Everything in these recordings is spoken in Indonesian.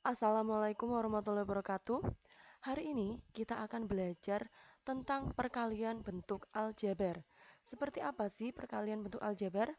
Assalamualaikum warahmatullahi wabarakatuh. Hari ini kita akan belajar tentang perkalian bentuk aljabar. Seperti apa sih perkalian bentuk aljabar?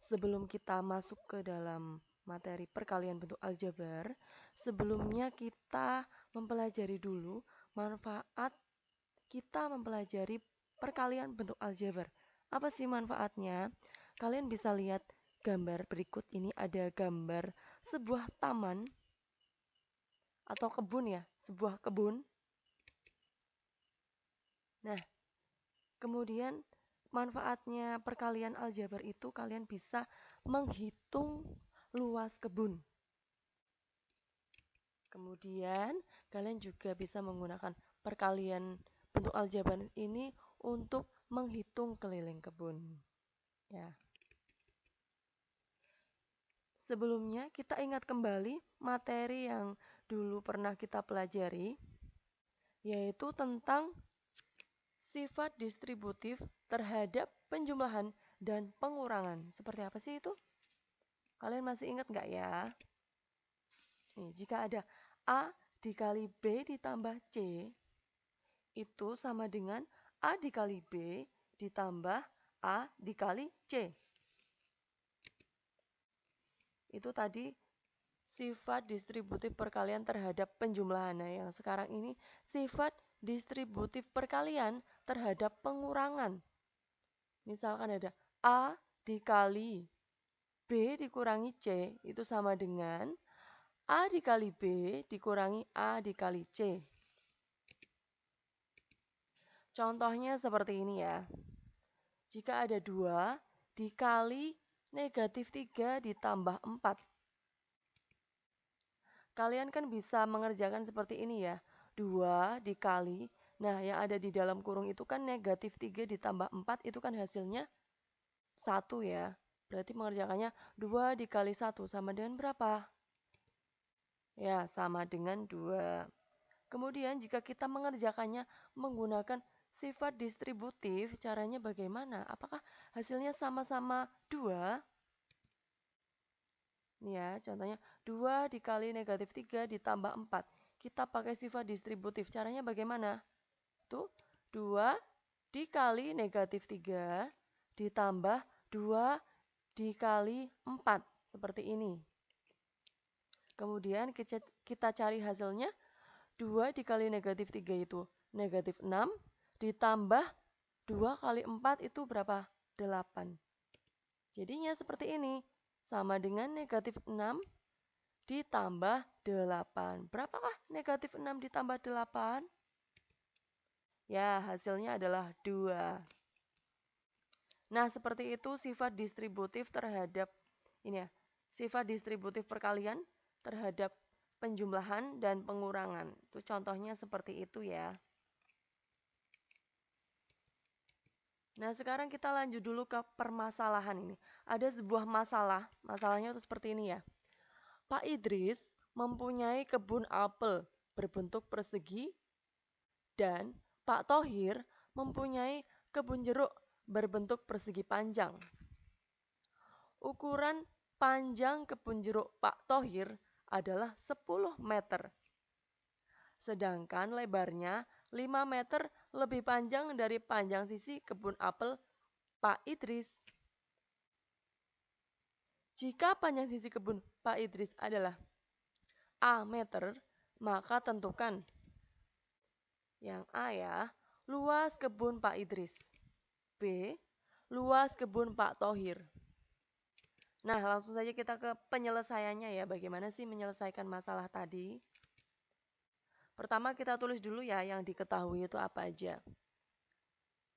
Sebelum kita masuk ke dalam materi perkalian bentuk aljabar, sebelumnya kita mempelajari dulu manfaat kita mempelajari perkalian bentuk aljabar. Apa sih manfaatnya? Kalian bisa lihat gambar berikut ini, ada gambar sebuah taman atau kebun ya, sebuah kebun. Nah, kemudian manfaatnya perkalian aljabar itu kalian bisa menghitung luas kebun. Kemudian kalian juga bisa menggunakan perkalian bentuk aljabar ini untuk menghitung keliling kebun. Ya. Sebelumnya kita ingat kembali materi yang dulu pernah kita pelajari, yaitu tentang sifat distributif terhadap penjumlahan dan pengurangan. Seperti apa sih itu? Kalian masih ingat nggak ya? Nih, jika ada A dikali B ditambah C, itu sama dengan A dikali B ditambah A dikali C. Itu tadi sifat distributif perkalian terhadap penjumlahan. Nah, yang sekarang ini sifat distributif perkalian terhadap pengurangan. Misalkan ada A dikali B dikurangi C itu sama dengan A dikali B dikurangi A dikali C. Contohnya seperti ini ya. Jika ada 2 dikali negatif 3 ditambah 4. Kalian kan bisa mengerjakan seperti ini ya. 2 dikali, nah yang ada di dalam kurung itu kan negatif 3 ditambah 4 itu kan hasilnya 1 ya. Berarti mengerjakannya 2 dikali 1 sama dengan berapa? Ya, sama dengan 2. Kemudian jika kita mengerjakannya menggunakan sifat distributif, caranya bagaimana? Apakah hasilnya sama-sama 2? Nih ya, contohnya 2 dikali negatif 3 ditambah 4. Kita pakai sifat distributif. Caranya bagaimana? Tuh, 2 dikali negatif 3 ditambah 2 dikali 4. Seperti ini. Kemudian kita cari hasilnya. 2 dikali negatif 3 itu negatif 6 ditambah 2 kali 4 itu berapa? 8. Jadinya seperti ini. Sama dengan negatif 6 ditambah 8. Berapakah negatif 6 ditambah 8? Ya, hasilnya adalah 2. Nah, seperti itu sifat distributif terhadap ini ya. Sifat distributif perkalian terhadap penjumlahan dan pengurangan. Itu contohnya seperti itu ya. Nah, sekarang kita lanjut dulu ke permasalahan ini. Ada sebuah masalah, masalahnya itu seperti ini ya. Pak Idris mempunyai kebun apel berbentuk persegi dan Pak Thohir mempunyai kebun jeruk berbentuk persegi panjang. Ukuran panjang kebun jeruk Pak Thohir adalah 10 meter. Sedangkan lebarnya 5 meter lebih panjang dari panjang sisi kebun apel Pak Idris. Jika panjang sisi kebun Pak Idris adalah A meter, maka tentukan yang A ya, luas kebun Pak Idris. B, luas kebun Pak Thohir. Nah, langsung saja kita ke penyelesaiannya ya. Bagaimana sih menyelesaikan masalah tadi? Pertama kita tulis dulu ya yang diketahui itu apa aja.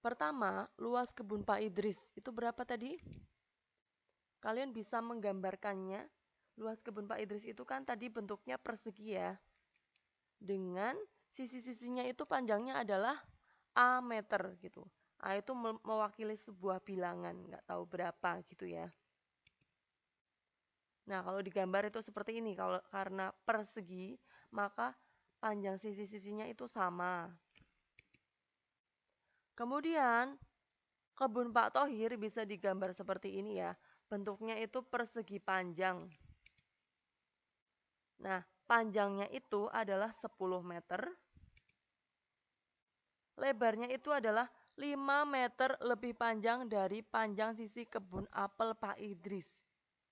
Pertama, luas kebun Pak Idris itu berapa tadi? Kalian bisa menggambarkannya. Luas kebun Pak Idris itu kan tadi bentuknya persegi ya. Dengan sisi-sisinya itu panjangnya adalah A meter gitu. A itu mewakili sebuah bilangan, nggak tahu berapa gitu ya. Nah, kalau digambar itu seperti ini. Kalau karena persegi, maka panjang sisi-sisinya itu sama. Kemudian, kebun Pak Thohir bisa digambar seperti ini ya. Bentuknya itu persegi panjang. Nah, panjangnya itu adalah 10 meter. Lebarnya itu adalah 5 meter lebih panjang dari panjang sisi kebun apel Pak Idris.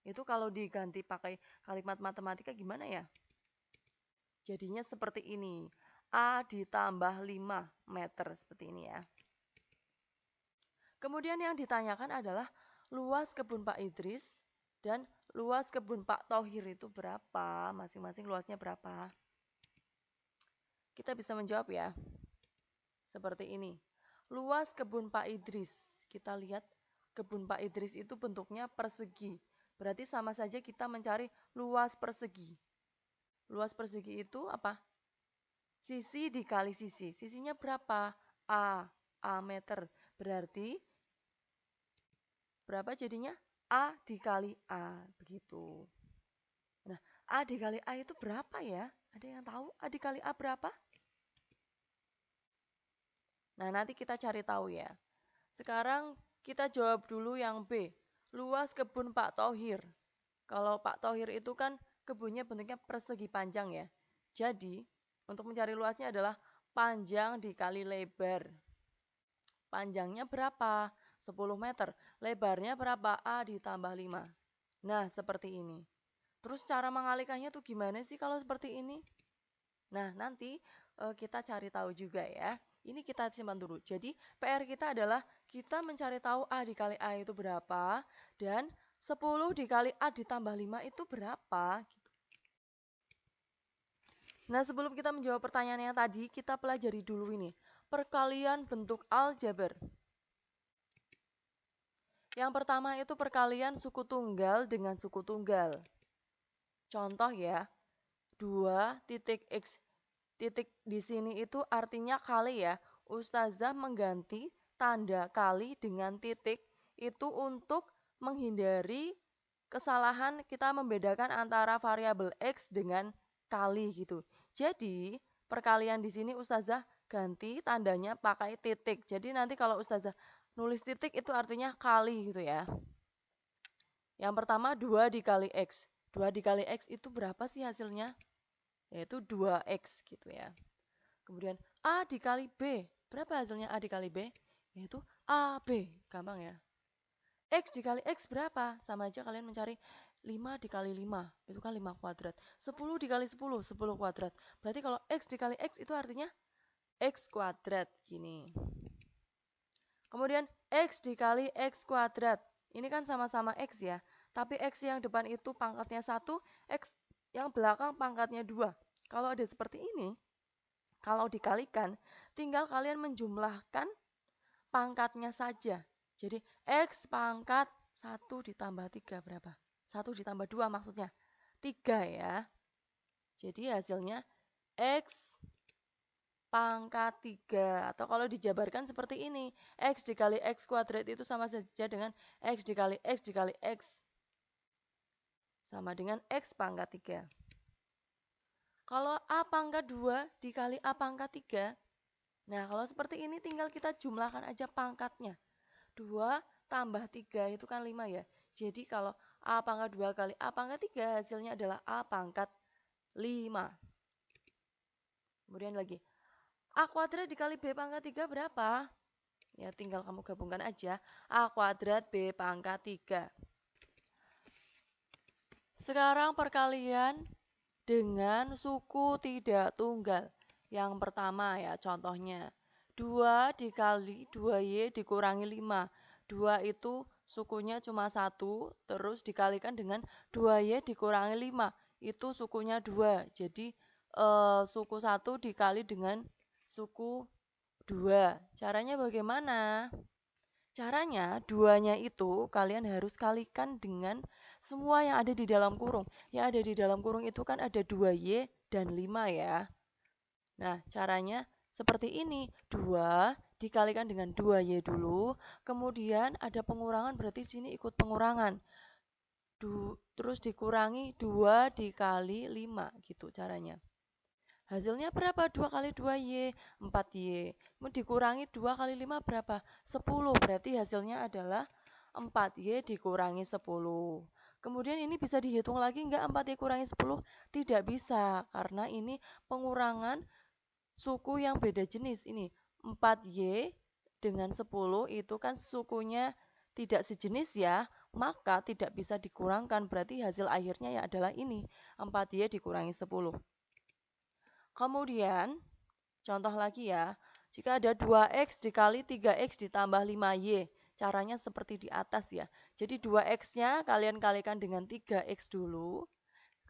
Itu kalau diganti pakai kalimat matematika gimana ya? Jadinya seperti ini. A ditambah 5 meter seperti ini ya. Kemudian yang ditanyakan adalah luas kebun Pak Idris dan luas kebun Pak Thohir itu berapa? Masing-masing luasnya berapa? Kita bisa menjawab ya. Seperti ini. Luas kebun Pak Idris. Kita lihat kebun Pak Idris itu bentuknya persegi. Berarti sama saja kita mencari luas persegi. Luas persegi itu apa? Sisi dikali sisi. Sisinya berapa? A meter. Berarti berapa jadinya? A dikali A. Begitu. Nah, A dikali A itu berapa ya? Ada yang tahu A dikali A berapa? Nah, nanti kita cari tahu ya. Sekarang kita jawab dulu yang B. Luas kebun Pak Thohir. Kalau Pak Thohir itu kan kebunnya bentuknya persegi panjang ya. Jadi, untuk mencari luasnya adalah panjang dikali lebar. Panjangnya berapa? 10 meter. Lebarnya berapa? A ditambah 5. Nah, seperti ini. Terus cara mengalihkannya tuh gimana sih kalau seperti ini? Nah, nanti kita cari tahu juga ya. Ini kita simpan dulu. Jadi, PR kita adalah kita mencari tahu A dikali A itu berapa dan 10 dikali A ditambah 5 itu berapa. Nah, sebelum kita menjawab pertanyaan yang tadi, kita pelajari dulu ini. Perkalian bentuk aljabar. Yang pertama itu perkalian suku tunggal dengan suku tunggal. Contoh ya, 2 titik X titik di sini itu artinya kali ya. Ustazah mengganti tanda kali dengan titik itu untuk menghindari kesalahan kita membedakan antara variabel X dengan kali gitu. Jadi, perkalian di sini Ustazah ganti tandanya pakai titik. Jadi nanti kalau Ustazah nulis titik itu artinya kali gitu ya. Yang pertama 2 dikali X. 2 dikali X itu berapa sih hasilnya? Yaitu 2X gitu ya. Kemudian A dikali B. Berapa hasilnya A dikali B? Yaitu AB. Gampang ya. X dikali X berapa? Sama aja kalian mencari 5 dikali 5. Itu kan 5 kuadrat. 10 dikali 10, 10 kuadrat. Berarti kalau X dikali X itu artinya X kuadrat. Gini. Kemudian X dikali X kuadrat. Ini kan sama-sama X ya. Tapi X yang depan itu pangkatnya 1, X yang belakang pangkatnya 2. Kalau ada seperti ini, kalau dikalikan, tinggal kalian menjumlahkan pangkatnya saja. Jadi X pangkat 1 ditambah 3 berapa? 1 ditambah 2 maksudnya. 3 ya. Jadi hasilnya X pangkat 3. Atau kalau dijabarkan seperti ini. X dikali X kuadrat itu sama saja dengan X dikali X dikali X. Sama dengan X pangkat 3. Kalau A pangkat 2 dikali A pangkat 3. Nah, kalau seperti ini tinggal kita jumlahkan aja pangkatnya. 2 tambah 3 itu kan 5 ya. Jadi kalau A pangkat 2 kali A pangkat 3 hasilnya adalah A pangkat 5. Kemudian lagi. A kuadrat dikali B pangkat 3 berapa? Ya tinggal kamu gabungkan aja. A kuadrat B pangkat 3. Sekarang perkalian dengan suku tidak tunggal. Yang pertama ya contohnya. 2 dikali 2Y dikurangi 5. 2 itu sukunya cuma 1, terus dikalikan dengan 2Y dikurangi 5. Itu sukunya 2. Jadi suku 1 dikali dengan suku 2. Caranya bagaimana? Caranya, 2-nya itu kalian harus kalikan dengan semua yang ada di dalam kurung. Yang ada di dalam kurung itu kan ada 2Y dan 5 ya. Nah, caranya seperti ini. 2 dikalikan dengan 2Y dulu. Kemudian ada pengurangan, berarti sini ikut pengurangan. Terus dikurangi 2 dikali 5 gitu caranya. Hasilnya berapa? 2 kali 2Y, 4Y. Kemudian dikurangi 2 kali 5 berapa? 10. Berarti hasilnya adalah 4Y dikurangi 10. Kemudian Kemudian ini bisa dihitung lagi nggak 4Y kurangi 10? Tidak bisa, karena ini pengurangan suku yang beda jenis. Ini 4Y dengan 10 itu kan sukunya tidak sejenis ya, maka tidak bisa dikurangkan. Berarti hasil akhirnya ya adalah ini, 4Y dikurangi 10. Kemudian, contoh lagi ya, jika ada 2X dikali 3X ditambah 5Y, caranya seperti di atas ya. Jadi 2X-nya kalian kalikan dengan 3X dulu.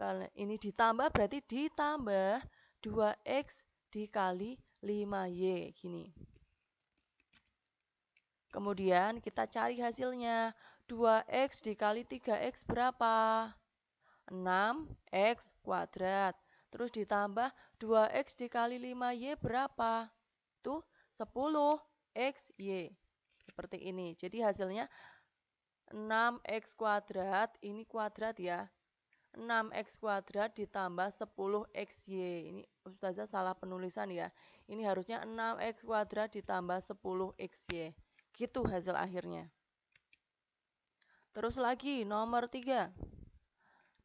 Kalau ini ditambah berarti ditambah 2X dikali 5Y. Gini. Kemudian kita cari hasilnya. 2X dikali 3X berapa? 6X kuadrat. Terus ditambah 2X dikali 5Y berapa? Tuh 10XY. Seperti ini. Jadi hasilnya 6X kuadrat, ini kuadrat ya. 6X kuadrat ditambah 10XY. Ini Ustazah salah penulisan ya. Ini harusnya 6X kuadrat ditambah 10XY. Gitu hasil akhirnya. Terus lagi nomor 3.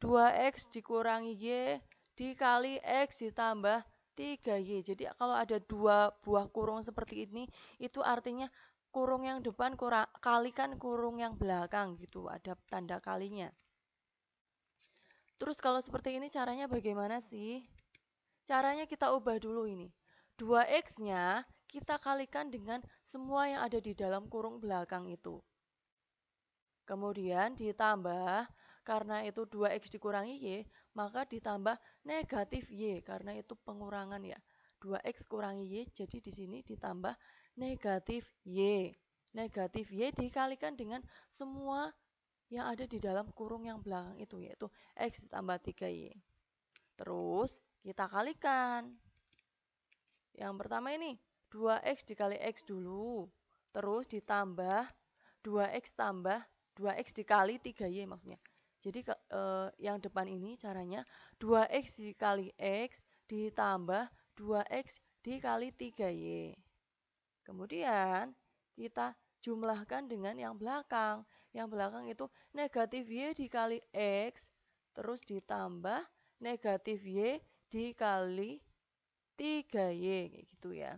2X dikurangi Y dikali X ditambah 3Y. Jadi kalau ada dua buah kurung seperti ini, itu artinya kurung yang depan kalikan kurung yang belakang gitu. Ada tanda kalinya. Terus kalau seperti ini caranya bagaimana sih? Caranya kita ubah dulu ini. 2X-nya kita kalikan dengan semua yang ada di dalam kurung belakang itu. Kemudian ditambah, karena itu 2X dikurangi Y, maka ditambah negatif Y, karena itu pengurangan ya. 2X kurangi Y, jadi di sini ditambah negatif Y. Negatif Y dikalikan dengan semua yang ada di dalam kurung yang belakang itu, yaitu X ditambah 3Y. Terus kita kalikan. Yang pertama ini 2X dikali X dulu. Terus ditambah 2X tambah 2X dikali 3Y maksudnya. Jadi yang depan ini caranya 2X dikali X ditambah 2X dikali 3Y. Kemudian kita jumlahkan dengan yang belakang. Yang belakang itu negatif Y dikali X, terus ditambah negatif Y dikali 3Y, kayak gitu ya.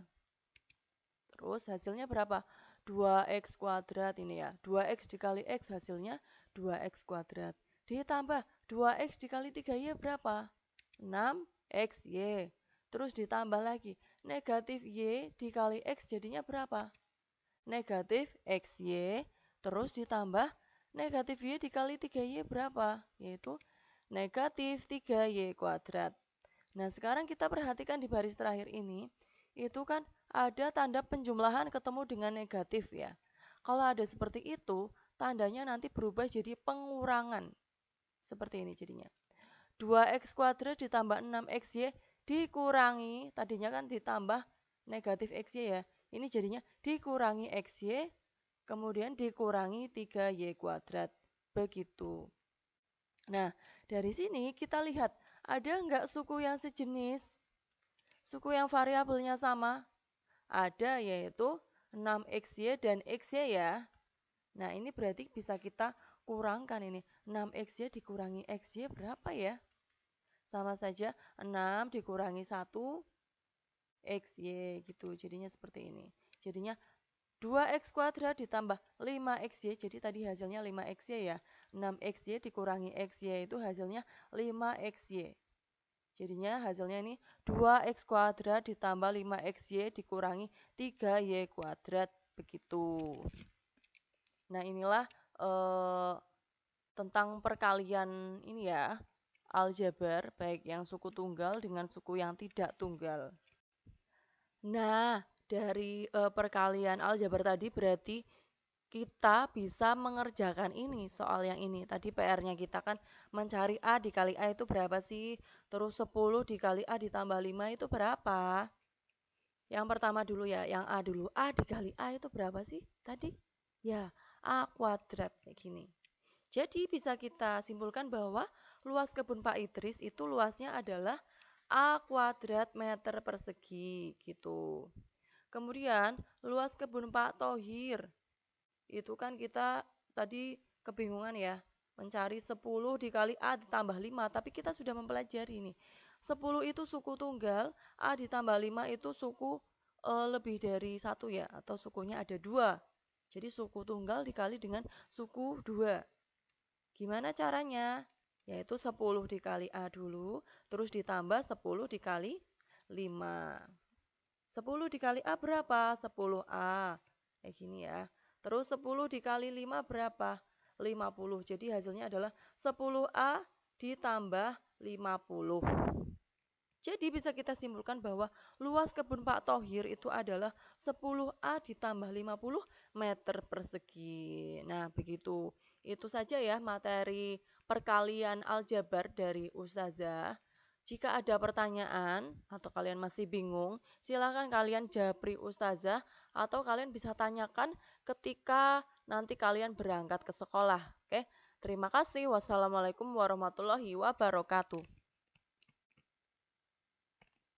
Terus hasilnya berapa? 2X kuadrat ini ya. 2X dikali X hasilnya 2X kuadrat. Ditambah 2X dikali 3Y berapa? 6XY. Terus ditambah lagi. Negatif Y dikali X jadinya berapa? Negatif XY. Terus ditambah negatif Y dikali 3Y berapa? Yaitu negatif 3Y kuadrat. Nah, sekarang kita perhatikan di baris terakhir ini. Itu kan ada tanda penjumlahan ketemu dengan negatif ya. Kalau ada seperti itu, tandanya nanti berubah jadi pengurangan. Seperti ini jadinya. 2X kuadrat ditambah 6XY dikurangi, tadinya kan ditambah negatif XY ya. Ini jadinya dikurangi XY, kemudian dikurangi 3Y kuadrat. Begitu. Nah, dari sini kita lihat, ada nggak suku yang sejenis? Suku yang variabelnya sama? Ada, yaitu 6XY dan XY ya. Nah, ini berarti bisa kita kurangkan ini. 6XY dikurangi XY berapa ya? Sama saja 6 dikurangi 1 XY gitu. Jadinya seperti ini. Jadinya 2X kuadrat ditambah 5XY. Jadi tadi hasilnya 5XY ya. 6XY dikurangi XY itu hasilnya 5XY. Jadinya hasilnya ini 2X kuadrat ditambah 5XY dikurangi 3Y kuadrat. Begitu. Nah, inilah tentang perkalian ini ya, aljabar, baik yang suku tunggal dengan suku yang tidak tunggal. Nah, dari perkalian aljabar tadi berarti kita bisa mengerjakan ini, soal yang ini. Tadi PR-nya kita kan mencari A dikali A itu berapa sih? Terus 10 dikali A ditambah 5 itu berapa? Yang pertama dulu ya, yang A dulu. A dikali A itu berapa sih tadi? Ya, A kuadrat kayak gini. Jadi bisa kita simpulkan bahwa luas kebun Pak Idris itu luasnya adalah A kuadrat meter persegi gitu. Kemudian luas kebun Pak Thohir itu kan kita tadi kebingungan ya. Mencari 10 dikali A ditambah 5, tapi kita sudah mempelajari nih. 10 itu suku tunggal, A ditambah 5 itu suku lebih dari 1 ya, atau sukunya ada 2. Jadi suku tunggal dikali dengan suku 2. Gimana caranya? Yaitu 10 dikali A dulu, terus ditambah 10 dikali 5. 10 dikali A berapa? 10A. Kayak gini ya. Terus 10 dikali 5 berapa? 50. Jadi hasilnya adalah 10A ditambah 50. Jadi bisa kita simpulkan bahwa luas kebun Pak Thohir itu adalah 10A ditambah 50 meter persegi. Nah, begitu. Itu saja ya materi perkalian aljabar dari Ustazah. Jika ada pertanyaan atau kalian masih bingung, silakan kalian japri Ustazah atau kalian bisa tanyakan ketika nanti kalian berangkat ke sekolah. Oke, terima kasih. Wassalamualaikum warahmatullahi wabarakatuh.